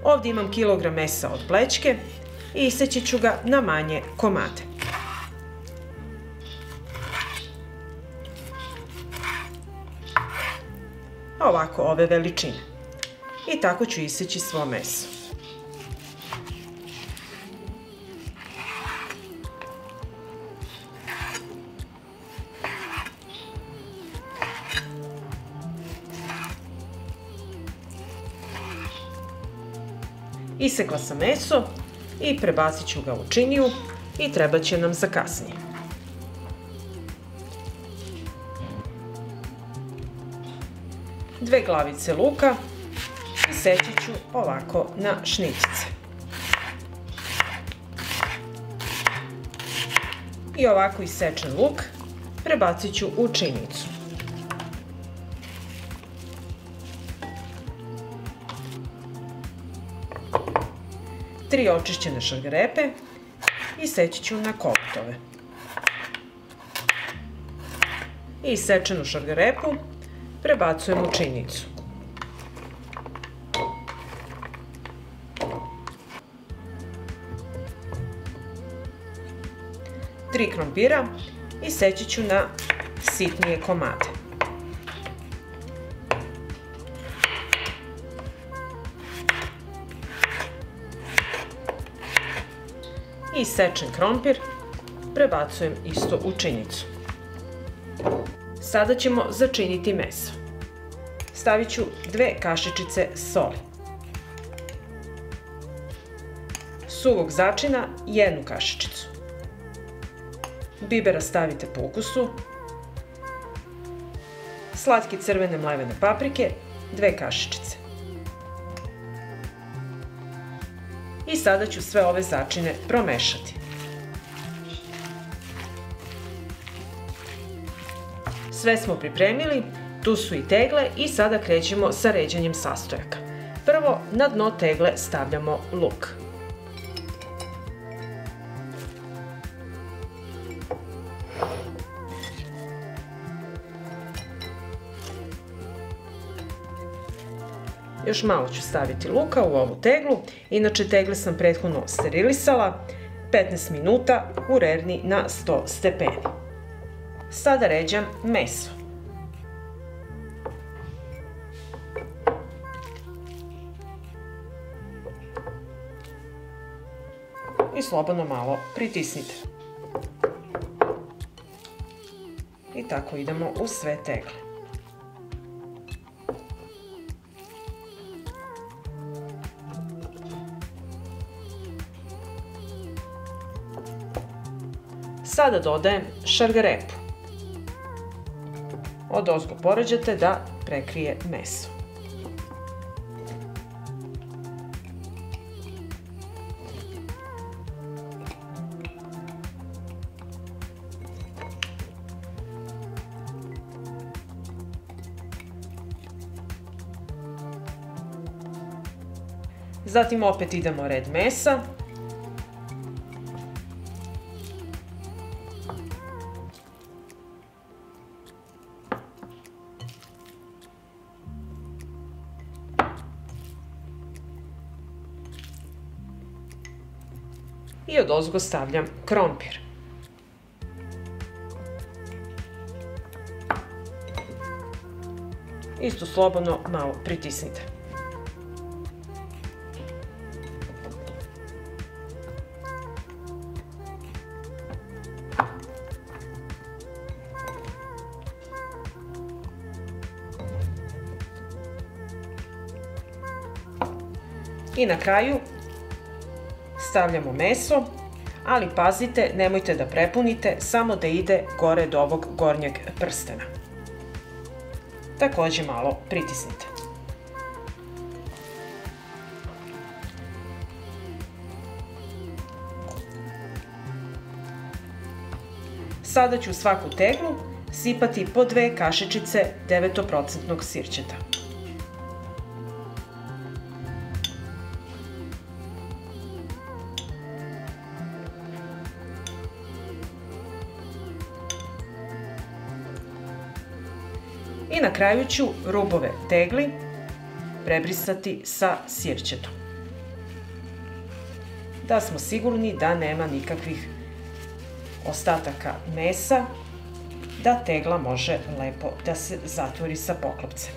Ovdje imam kilogram mesa od plećke i iseći ću ga na manje komade. Ovako ove veličine. I tako ću iseći svo meso. Isekla sam meso i prebacit ću ga u činiju i treba će nam za kasnije. Dve glavice luka iseći ću ovako na šnitice. I ovako isečen luk prebacit ću u činicu. Tri očišćene šargarepe iseći ću na kolutove. I isečenu šargarepu prebacujem u činicu. Tri krompira iseći ću na sitnije komade. I isečen krompir prebacujem isto u činicu. Sada ćemo začiniti meso. Stavit ću 2 kašičice soli. Suvog začina 1 kašičicu. Bibera stavite po ukusu. Slatke crvene mlevene paprike 2 kašičice. I sada ću sve ove začine promešati. Sve smo pripremili, tu su i tegle i sada krećemo sa ređanjem sastojaka. Prvo, na dno tegle stavljamo luk. Još malo ću staviti luka u ovu teglu, inače tegle sam prethodno sterilisala, 15 minuta u rerni na 100 stepeni. Sada ređam meso. I slobodno malo pritisnite. I tako idemo u sve tegle. Sada dodajem šargarepu. Odozgo poređate da prekrije meso. Zatim opet idemo red mesa. I odozgo stavljam krompir. Isto slobodno malo pritisnite. I na kraju stavljamo meso, ali pazite, nemojte da prepunite, samo da ide gore do ovog gornjeg prstena. Također malo pritisnite. Sada ću u svaku teglu sipati po 2 kašičice 9% sirćeta. I na kraju ću rubove tegli prebrisati sa sirćetom. da smo sigurni da nema nikakvih ostataka mesa, da tegla može lepo da se zatvori sa poklopcem.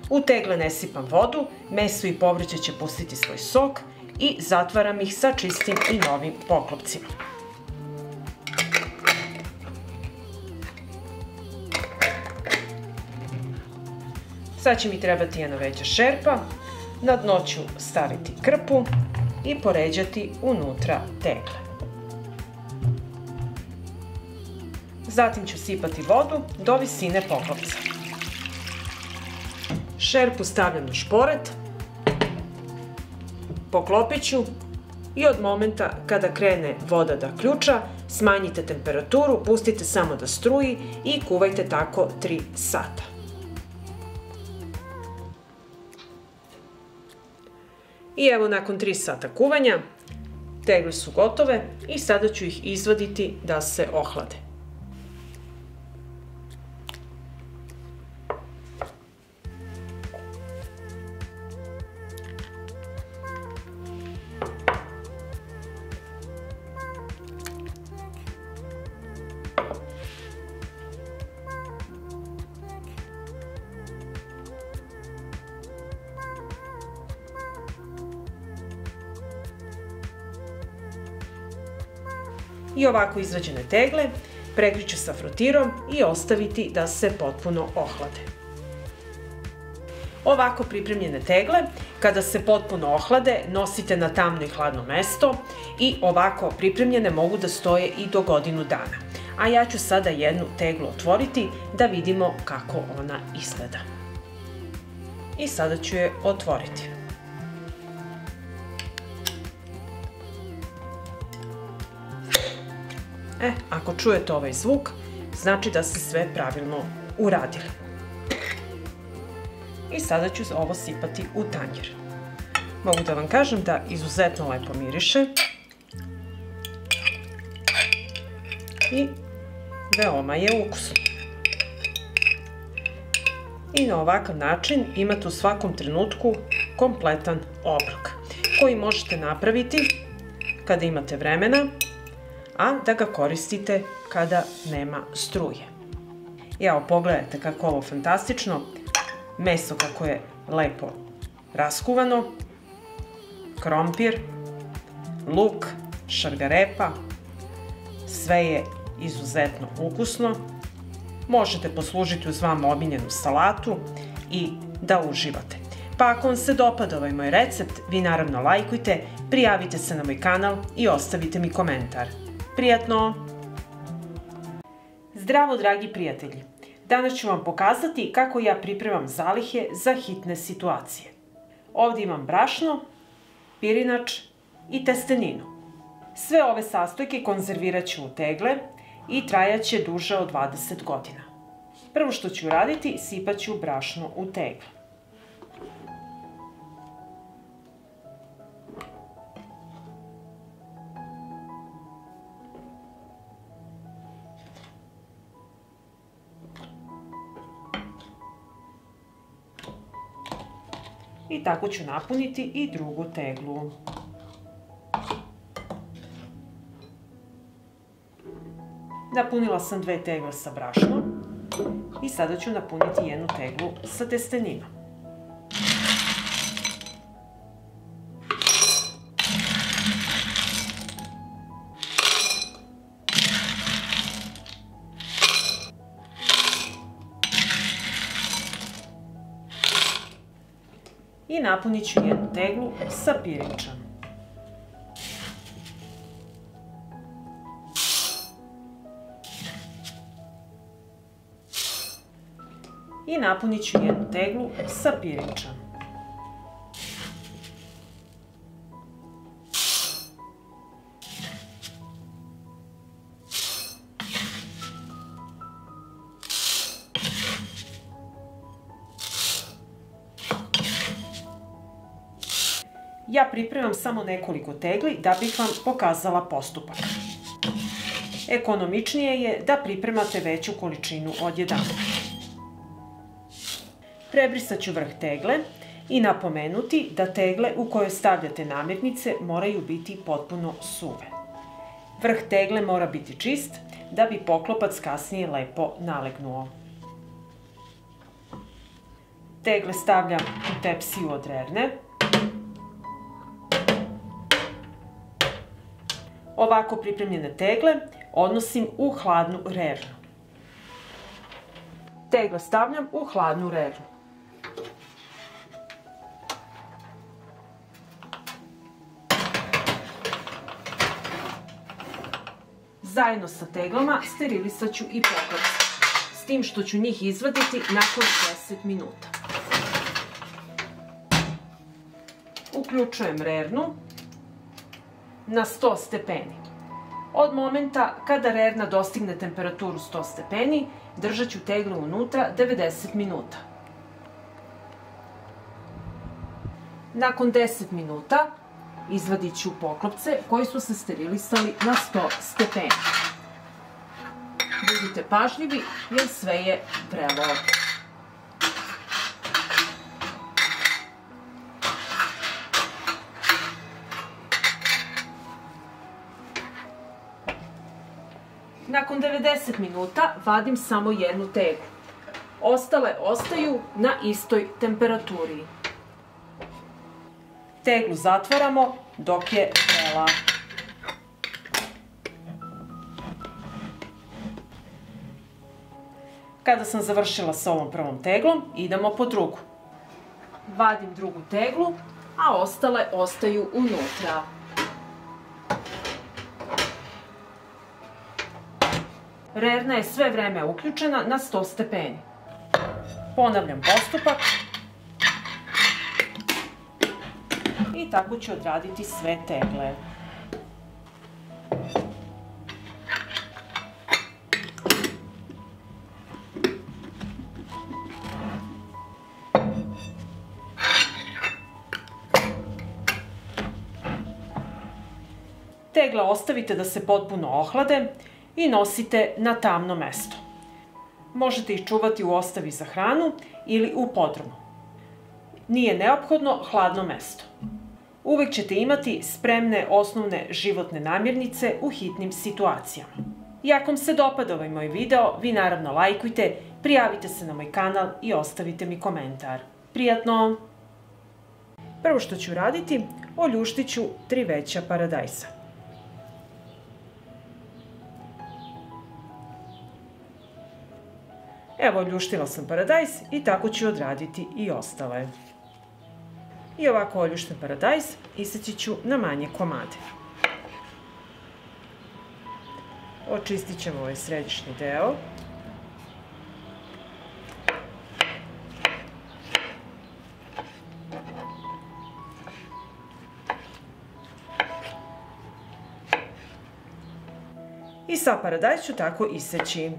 U tegle ne sipam vodu, meso i povrće će pustiti svoj sok i zatvaram ih sa čistim i novim poklopcima. Sad će mi trebati jedna veća šerpa, na dno ću staviti krpu i poređati unutra tegle. Zatim ću sipati vodu do visine poklopca. Šerpu stavljam na šporet, poklopit ću i od momenta kada krene voda da ključa, smanjite temperaturu, pustite samo da struji i kuvajte tako 3 sata. I evo nakon 3 sata kuvanja, tegle su gotove i sada ću ih izvaditi da se ohlade. I ovako izvađene tegle prekriću sa frotirom i ostaviti da se potpuno ohlade. Ovako pripremljene tegle, kada se potpuno ohlade, nosite na tamno i hladno mesto i ovako pripremljene mogu da stoje i do godinu dana. A ja ću sada jednu teglu otvoriti da vidimo kako ona izgleda. I sada ću je otvoriti. Ako čujete ovaj zvuk, znači da ste sve pravilno uradili. I sada ću ovo sipati u tanjir. Mogu da vam kažem da izuzetno lepo miriše i veoma je ukusno. I na ovakav način imate u svakom trenutku kompletan obrok koji možete napraviti kada imate vremena, a da ga koristite kada nema struje. Evo, pogledajte kako je ovo fantastično. Meso kako je lepo raskuvano, krompir, luk, šargarepa, sve je izuzetno ukusno. Možete poslužiti uz vama omiljenu salatu i da uživate. Pa ako vam se dopada ovaj moj recept, vi naravno lajkujte, prijavite se na moj kanal i ostavite mi komentar. Prijatno! Zdravo, dragi prijatelji! Danas ću vam pokazati kako ja pripremam zalihe za hitne situacije. Ovdje imam brašno, pirinač i testeninu. Sve ove sastojke konzervirat ću u tegle i trajat će duže od 20 godina. Prvo što ću uraditi, sipat ću brašno u tegle. I tako ću napuniti i drugu teglu. Napunila sam 2 tegle sa brašnom i sada ću napuniti jednu teglu sa testeninom. I napunit ću jednu teglu sa pirinčem. I napunit ću jednu teglu sa pirinčem. Ja pripremam samo nekoliko tegli da bih vam pokazala postupak. Ekonomičnije je da pripremate veću količinu odjedanput. Prebrisat ću vrh tegle i napomenuti da tegle u koje stavljate namirnice moraju biti potpuno suve. Vrh tegle mora biti čist da bi poklopac kasnije lepo nalegnuo. Tegle stavljam u tepsiju od rerne. Ovako pripremljene tegle odnosim u hladnu rernu. Tegle stavljam u hladnu rernu. Zajedno sa teglama sterilisat ću i poklopce, s tim što ću njih izvaditi nakon 10 minuta. Uključujem rernu na 100 stepeni. Od momenta kada rerna dostigne temperaturu 100 stepeni, držat ću tegle unutra 90 minuta. Nakon 10 minuta izvadit ću poklopce koji su se sterilisali na 100 stepeni. Budite pažljivi jer sve je vrelo. Nakon 90 minuta vadim samo jednu teglu. Ostale ostaju na istoj temperaturi. Teglu zatvaramo dok je vrela. Kada sam završila sa ovom prvom teglom, idemo po drugu. Vadim drugu teglu, a ostale ostaju unutra. Rerna je sve vreme uključena na 100 stepeni. Ponavljam postupak. I tako ću odraditi sve tegle. Tegle ostavite da se potpuno ohlade i nosite na tamno mesto. Možete ih čuvati u ostavi za hranu ili u podrumu. Nije neophodno hladno mesto. Uvek ćete imati spremne osnovne životne namirnice u hitnim situacijama. I ako vam se dopada ovaj moj video, vi naravno lajkujte, prijavite se na moj kanal i ostavite mi komentar. Prijatno! Prvo što ću raditi, oljuštit ću 3 veća paradajza. Evo, oljuštila sam paradajz i tako ću odraditi i ostale. I ovako oljušten paradajz iseći ću na manje komade. Očistit ćemo ovaj središnji deo. I sav paradajz ću tako iseći.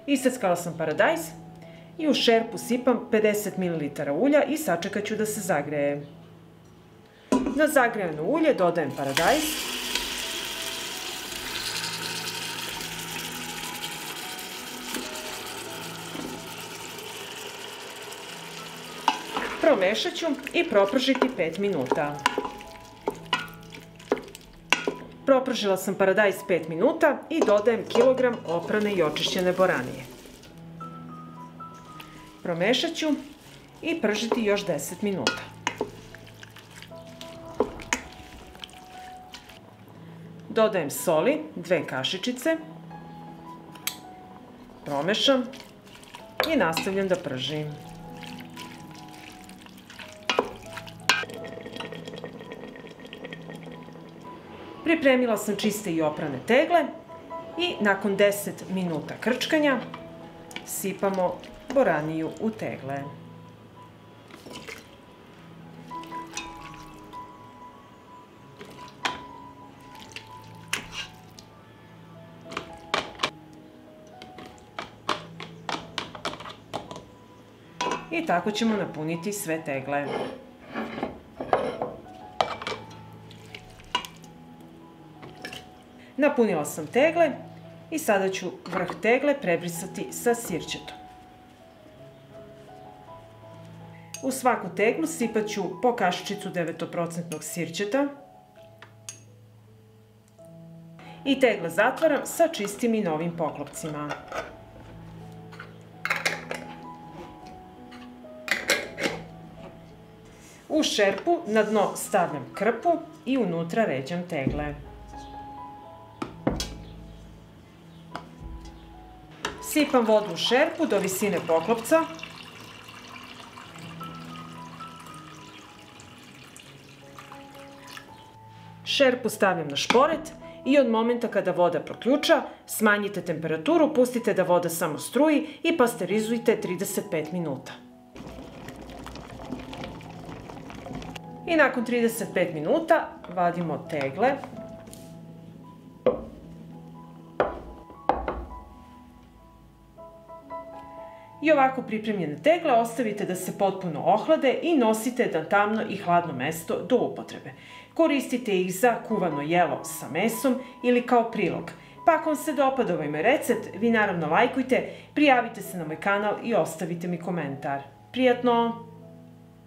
Iseckala sam paradajz i u šerpu sipam 50 ml ulja i sačekat ću da se zagreje. Na zagrejano ulje dodajem paradajz. Promešat ću i propržiti 5 minuta. Propržila sam paradajz 5 minuta i dodajem kilogram oprane i očišćene boranije. Promešat ću i pržiti još 10 minuta. Dodajem soli, 2 kašičice. Promešam i nastavljam da pržim. Pripremila sam čiste i oprane tegle i nakon 10 minuta krčkanja sipamo boraniju u tegle. I tako ćemo napuniti sve tegle. Napunila sam tegle I sada ću vrh tegle prebrisati sa sirćetom. U svaku teglu sipat ću po kašičicu 9% sirćeta. I tegle zatvaram sa čistim i novim poklopcima. U šerpu na dno stavljam krpu i unutra ređam tegle. Sipam vodu u šerpu do visine poklopca. Šerpu stavljam na šporet i od momenta kada voda proključa, smanjite temperaturu, pustite da voda samo struji i pasterizujte 35 minuta. I nakon 35 minuta vadimo tegle. I ovako pripremljene tegle ostavite da se potpuno ohlade i nosite na tamno i hladno mesto do upotrebe. Koristite ih za kuvano jelo sa mesom ili kao prilog. Pa ako vam se dopada ovaj moj recept, vi naravno lajkujte, prijavite se na moj kanal i ostavite mi komentar. Prijatno!